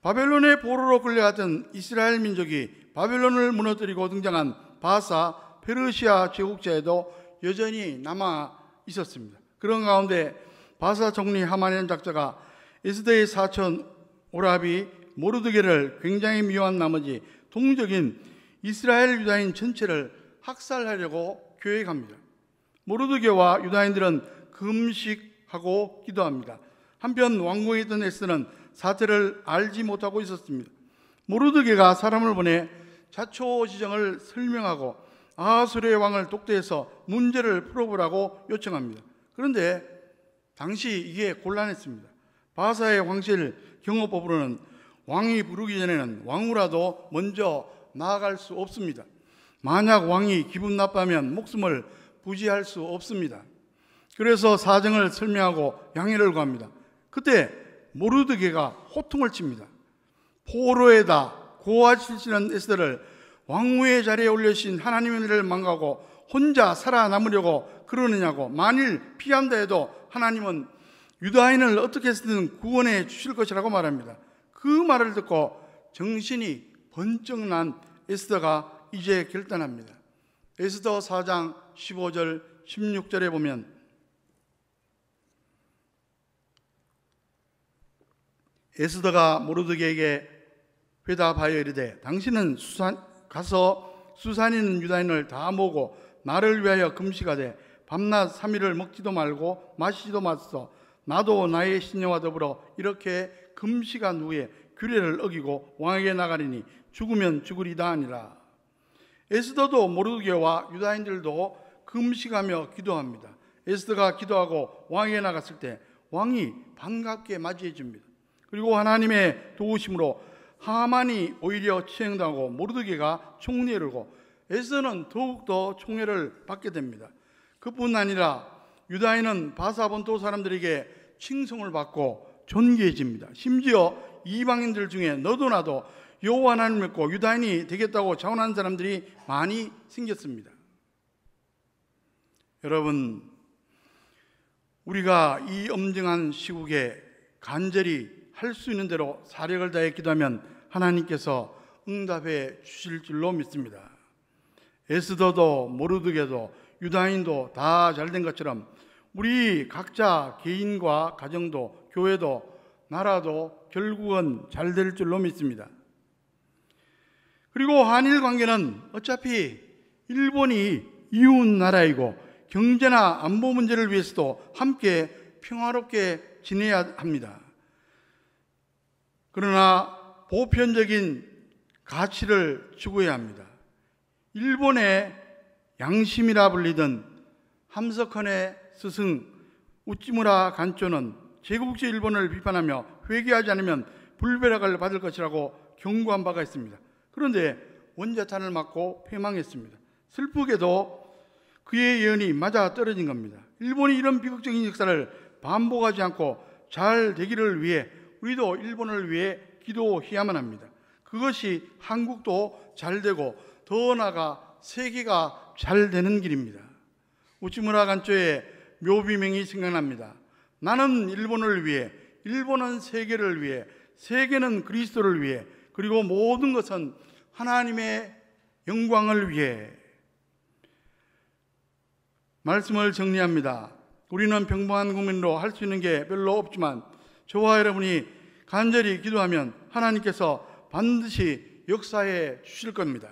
바벨론의 포로로 끌려갔던 이스라엘 민족이 바벨론을 무너뜨리고 등장한 바사 페르시아 제국자에도 여전히 남아 있었습니다. 그런 가운데 바사 총리 하만이라는 작자가 에스더의 사촌 오랍이 모르드게를 굉장히 미워한 나머지 동적인 이스라엘 유다인 전체를 학살하려고 계획합니다. 모르드게와 유다인들은 금식하고 기도합니다. 한편 왕궁에 있던 에스더는 사태를 알지 못하고 있었습니다. 모르드게가 사람을 보내 자초지정을 설명하고 아하수르의 왕을 독대해서 문제를 풀어보라고 요청합니다. 그런데 당시 이게 곤란했습니다. 바사의 왕실 경호법으로는 왕이 부르기 전에는 왕후라도 먼저 나아갈 수 없습니다. 만약 왕이 기분 나빠하면 목숨을 부지할 수 없습니다. 그래서 사정을 설명하고 양해를 구합니다. 그때 모르드게가 호통을 칩니다. 포로에다 고아실시는 에스더를 왕후의 자리에 올려주신 하나님의 은혜를 망가고 혼자 살아남으려고 그러느냐고, 만일 피한다 해도 하나님은 유다인을 어떻게 해서든 구원해 주실 것이라고 말합니다. 그 말을 듣고 정신이 번쩍 난 에스더가 이제 결단합니다. 에스더 4장 15절 16절에 보면 에스더가 모르드게에게 회답하여 이르되 당신은 가서 수산에 있는 유다인을 다 모으고 나를 위하여 금식하되 밤낮 3일을 먹지도 말고 마시지도 마소서. 나도 나의 신녀와 더불어 이렇게 금식한 후에 규례를 어기고 왕에게 나가리니 죽으면 죽으리다 아니라. 에스더도 모르드게와 유다인들도 금식하며 기도합니다. 에스더가 기도하고 왕에게 나갔을 때 왕이 반갑게 맞이해 줍니다. 그리고 하나님의 도우심으로 하만이 오히려 치행당하고 모르드게가 총리에 오르고 에스더는 더욱더 총애를 받게 됩니다. 그뿐 아니라 유다인은 바사 본토 사람들에게 칭송을 받고 존귀해집니다. 심지어 이방인들 중에 너도 나도 여호와 하나님을 믿고 유다인이 되겠다고 자원하는 사람들이 많이 생겼습니다. 여러분, 우리가 이 엄정한 시국에 간절히 할 수 있는 대로 사력을 다해 기도하면 하나님께서 응답해 주실 줄로 믿습니다. 에스더도 모르드게도 유다인도 다 잘된 것처럼 우리 각자 개인과 가정도 교회도 나라도 결국은 잘 될 줄로 믿습니다. 그리고 한일 관계는 어차피 일본이 이웃 나라이고 경제나 안보 문제를 위해서도 함께 평화롭게 지내야 합니다. 그러나 보편적인 가치를 추구해야 합니다. 일본의 양심이라 불리던 함석헌의 스승 우찌무라 간초는 제국주의 일본을 비판하며 회개하지 않으면 불벼락을 받을 것이라고 경고한 바가 있습니다. 그런데 원자탄을 맞고 패망했습니다. 슬프게도 그의 예언이 맞아 떨어진 겁니다. 일본이 이런 비극적인 역사를 반복하지 않고 잘 되기를 위해 우리도 일본을 위해 기도해야만 합니다. 그것이 한국도 잘 되고 더 나아가 세계가 잘 되는 길입니다. 우찌무라 간초의 묘비명이 생각납니다. 나는 일본을 위해, 일본은 세계를 위해, 세계는 그리스도를 위해, 그리고 모든 것은 하나님의 영광을 위해. 말씀을 정리합니다. 우리는 평범한 국민으로 할 수 있는 게 별로 없지만 저와 여러분이 간절히 기도하면 하나님께서 반드시 역사해 주실 겁니다.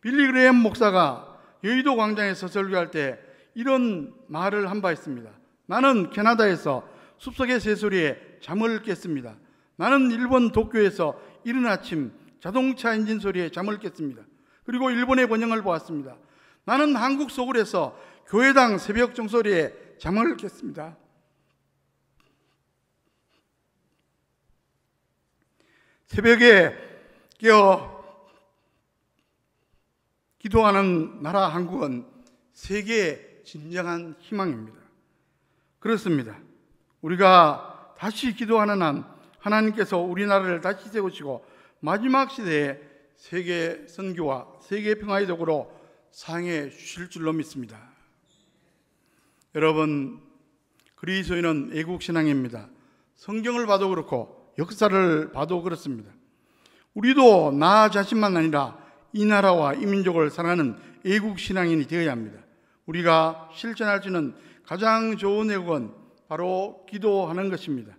빌리 그레이엄 목사가 여의도 광장에서 설교할 때 이런 말을 한 바 있습니다. 나는 캐나다에서 숲속의 새소리에 잠을 깼습니다. 나는 일본 도쿄에서 이른 아침 자동차 엔진 소리에 잠을 깼습니다. 그리고 일본의 번영을 보았습니다. 나는 한국 서울에서 교회당 새벽 종소리에 잠을 깼습니다. 새벽에 깨어 기도하는 나라 한국은 세계의 진정한 희망입니다. 그렇습니다. 우리가 다시 기도하는 한 하나님께서 우리나라를 다시 세우시고 마지막 시대에 세계 선교와 세계 평화의 도구로 사용해 주실 줄로 믿습니다. 여러분, 그리스도인은 애국신앙입니다. 성경을 봐도 그렇고 역사를 봐도 그렇습니다. 우리도 나 자신만 아니라 이 나라와 이 민족을 사랑하는 애국신앙인이 되어야 합니다. 우리가 실천할 수 있는 가장 좋은 애국은 바로 기도하는 것입니다.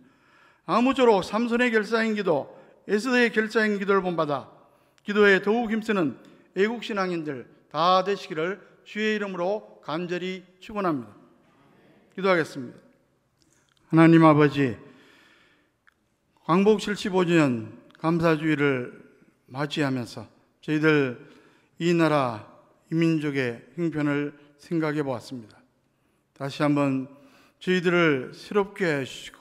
아무쪼록 삼손의 결사인 기도, 에스더의 결사인 기도를 본받아 기도에 더욱 힘쓰는 애국신앙인들 다 되시기를 주의 이름으로 간절히 축원합니다. 기도하겠습니다. 하나님 아버지, 광복 75주년 감사주의를 맞이하면서 저희들 이 나라 이 민족의 형편을 생각해 보았습니다. 다시 한번 저희들을 새롭게 해주시고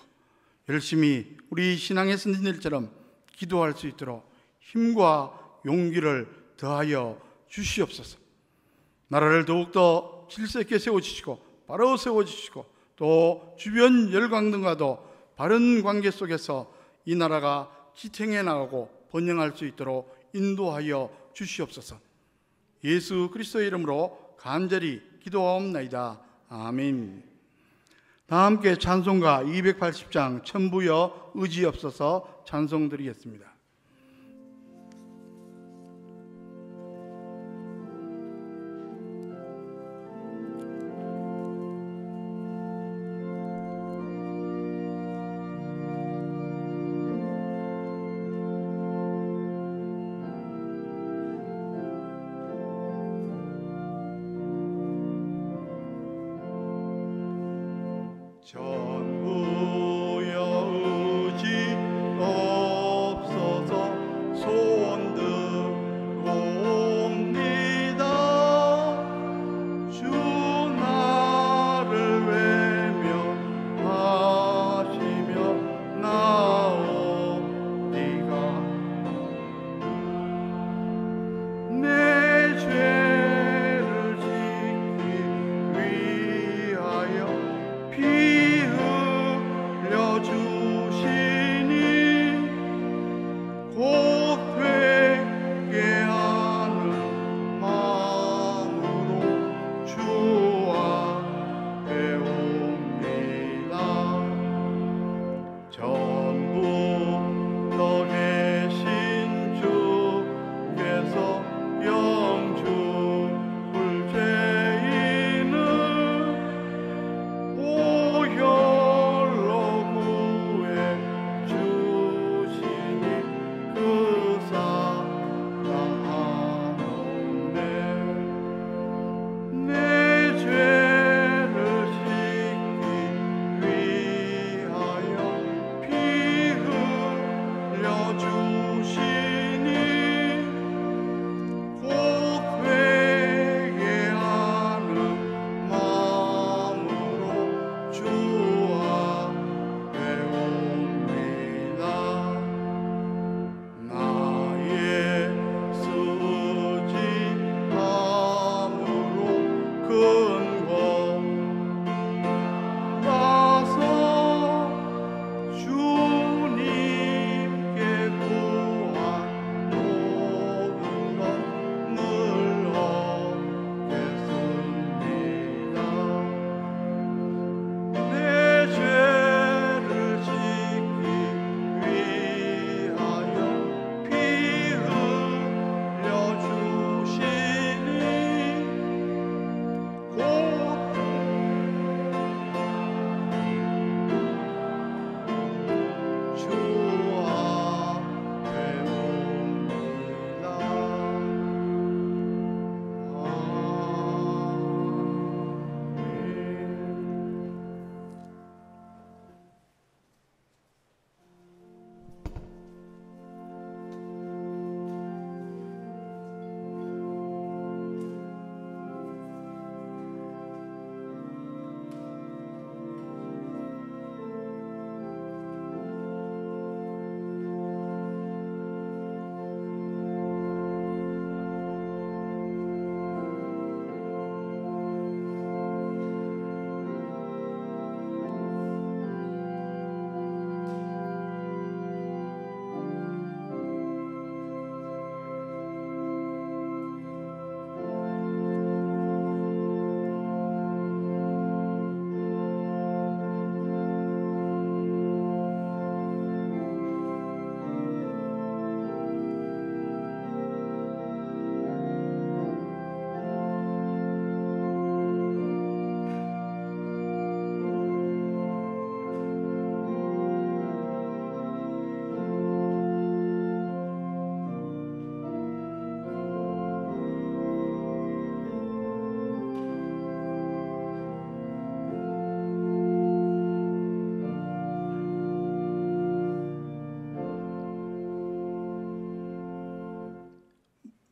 열심히 우리 신앙의 선진들처럼 기도할 수 있도록 힘과 용기를 더하여 주시옵소서. 나라를 더욱더 질서 있게 세워주시고 바로 세워주시고 또 주변 열강등과도 바른 관계 속에서 이 나라가 지탱해 나가고 번영할 수 있도록 인도하여 주시옵소서. 예수 그리스도의 이름으로 간절히 기도하옵나이다. 아멘. 다 함께 찬송가 280장 천부여 의지없어서 찬송 드리겠습니다. 천부여 의지 없어서 손 들고 옵니다. 주 나를 외면하시며 나오리가 내 죄를 지키기 위하여 피 흘려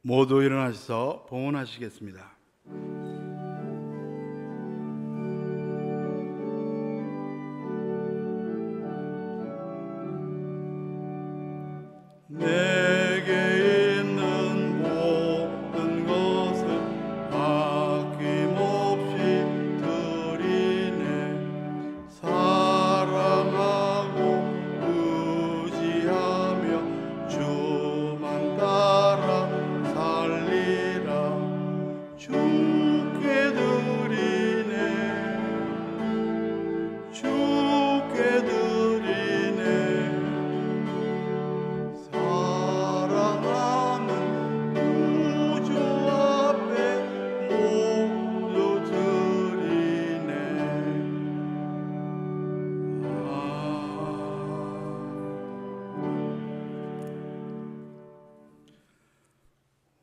모두 일어나셔서 봉헌하시겠습니다. 내게 있는 모든 것을 아낌없이 드리네. 사랑하고 의지하며 주만 따라 살리라. 주께 드리네. 주께 드리네. 사랑하는 구주 앞에 모두 드리네.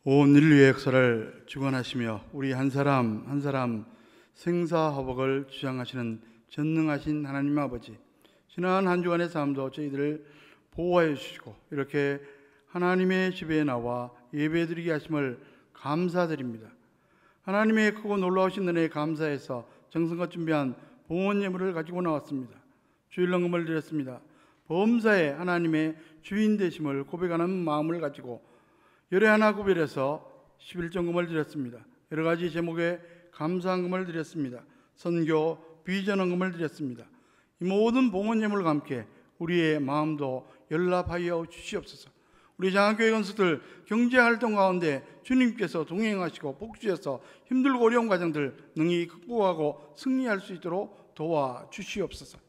온 인류의 역사를 주관하시며 우리 한 사람 한 사람 생사화복을 주장하시는 전능하신 하나님 아버지, 지난 한 주간의 삶도 저희들을 보호하여 주시고 이렇게 하나님의 집에 나와 예배드리게 하심을 감사드립니다. 하나님의 크고 놀라우신 은혜에 감사해서 정성껏 준비한 봉헌 예물을 가지고 나왔습니다. 주일헌금을 드렸습니다. 범사에 하나님의 주인 되심을 고백하는 마음을 가지고 열애 하나 구별해서 11전금을 드렸습니다. 여러 가지 제목의 감사헌금을 드렸습니다. 선교, 비전헌금을 드렸습니다. 이 모든 봉헌 예물과 함께 우리의 마음도 연락하여 주시옵소서. 우리 장안교회 건수들 경제활동 가운데 주님께서 동행하시고 복주셔서 힘들고 어려운 과정들 능히 극복하고 승리할 수 있도록 도와주시옵소서.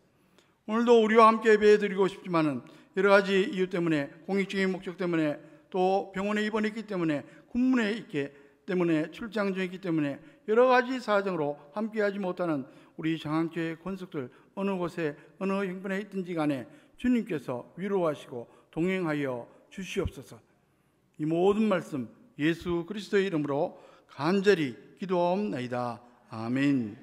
오늘도 우리와 함께 예배드리고 싶지만은 여러 가지 이유 때문에, 공익적인 목적 때문에, 또 병원에 입원했기 때문에, 군문에 있기 때문에, 출장 중에 있기 때문에 여러 가지 사정으로 함께하지 못하는 우리 장안교회 권속들 어느 곳에 어느 형편에 있든지 간에 주님께서 위로하시고 동행하여 주시옵소서. 이 모든 말씀 예수 그리스도의 이름으로 간절히 기도하옵나이다. 아멘.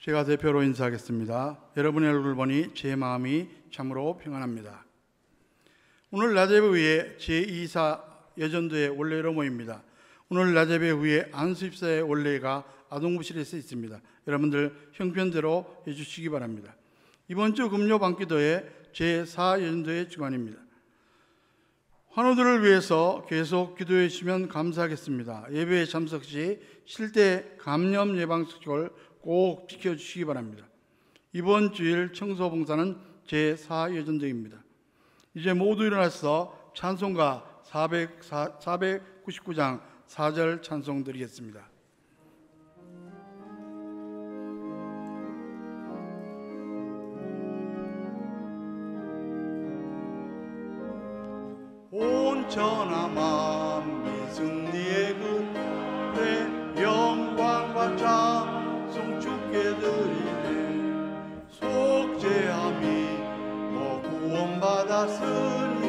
제가 대표로 인사하겠습니다. 여러분의 얼굴 보니 제 마음이 참으로 평안합니다. 오늘 낮 예배 후에 제2사 여전도의 원례로 모입니다. 오늘 낮 예배 후에 안수입사의 원례가 아동부실에서 있습니다. 여러분들 형편대로 해주시기 바랍니다. 이번 주 금요 밤기도의 제4 여전도의 주간입니다. 환우들을 위해서 계속 기도해 주시면 감사하겠습니다. 예배에 참석 시 실제 감염 예방 수칙을 꼭 지켜주시기 바랍니다. 이번 주일 청소봉사는 제4 여전도입니다. 이제 모두 일어나서 찬송가 499장 4절 찬송 드리겠습니다. 온전한 만민 승리의 그래 영광과 찬송 주께 드리네. 속죄함이 구원받았으니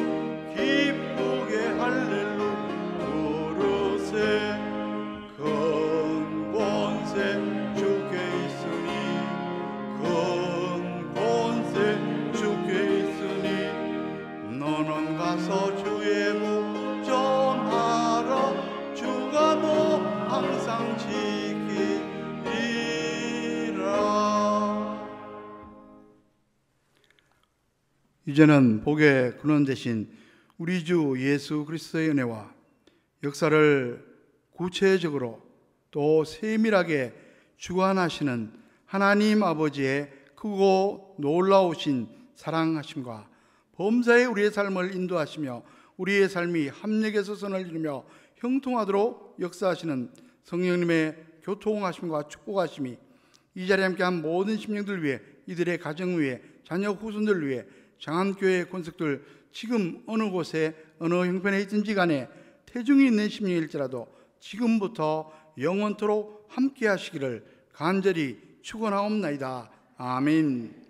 기쁘게 할렐루야 부르세. 큰 권세 주께 있으니 큰 권세 주께 있으니 너는 가서 주의 복 전하라. 주가 너 항상 지키리라. 이제는 복의 근원 되신 우리 주 예수 그리스도의 은혜와 역사를 구체적으로 또 세밀하게 주관하시는 하나님 아버지의 크고 놀라우신 사랑하심과 범사에 우리의 삶을 인도하시며 우리의 삶이 합력해서 선을 이루며 형통하도록 역사하시는 성령님의 교통하심과 축복하심이 이 자리에 함께한 모든 심령들 위해, 이들의 가정 위해, 자녀 후손들 위해, 장안교회 권속들 지금 어느 곳에 어느 형편에 있든지 간에 태중이 있는 심령일지라도 지금부터 영원토록 함께 하시기를 간절히 축원하옵나이다. 아멘.